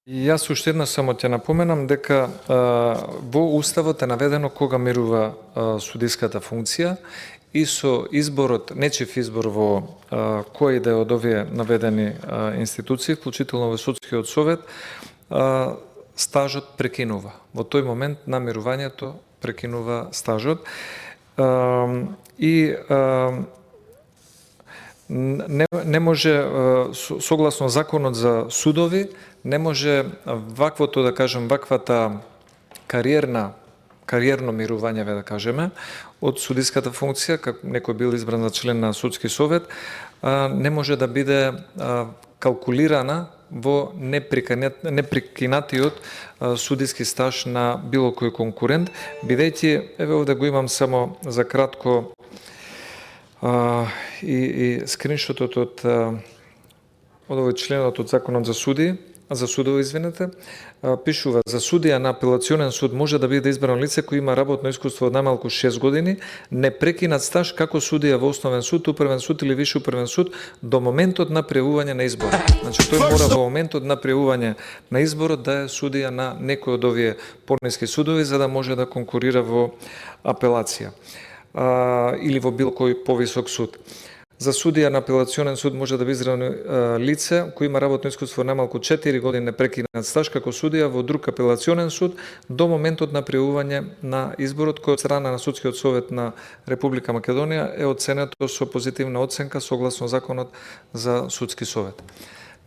Јас уште еднаш само ќе напоменам дека во Уставот е наведено кога мерува судиската функција и со изборот, нечив избор во кој да е од овие наведени институции, вклучително во Судскиот совет, стажот прекинува. Во тој момент на мерувањето прекинува стажот и не може, согласно Законот за судови, не може ваквото, да кажем, ваквата кариерно мирување, да кажеме, од судиската функција, како некој бил избран за член на Судски совет, не може да биде калкулирана во непрекинатиот судиски стаж на било кој конкурент, бидејќи, еве овде го имам само за кратко и скриншотот од овој членот од Законот за судови, извинете, пишува: за судија на апелационен суд може да биде избрано лице кој има работно искуство од најмалку 6 години, непрекинат стаж како судија во основен суд, управен суд или висш управен суд до моментот на пријавување на изборот. Значи тој мора во моментот на пријавување на изборот да е судија на некој од овие пониски судови за да може да конкурира во апелација или во било кој повисок суд. За судија на апелационен суд може да биде избрано лице кој има работно искуство најмалку 4 години непрекинат стаж како судија во друг апелационен суд до моментот на пријавување на изборот, кој од страна на Судскиот совет на Република Македонија е оценето со позитивна оценка согласно Законот за Судски совет.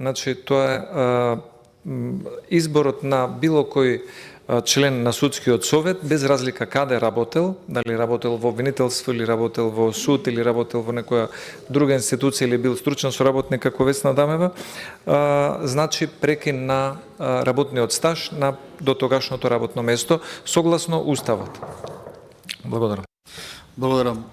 Значи тоа е изборот на било кој член на Судскиот совет, без разлика каде работел, дали работел во обвинителство или работел во суд или работел во некоја друга институција или бил стручен соработник како Весна Дамева, значи прекин на работниот стаж на дотогашното работно место согласно Уставот. Благодарам. Благодарам.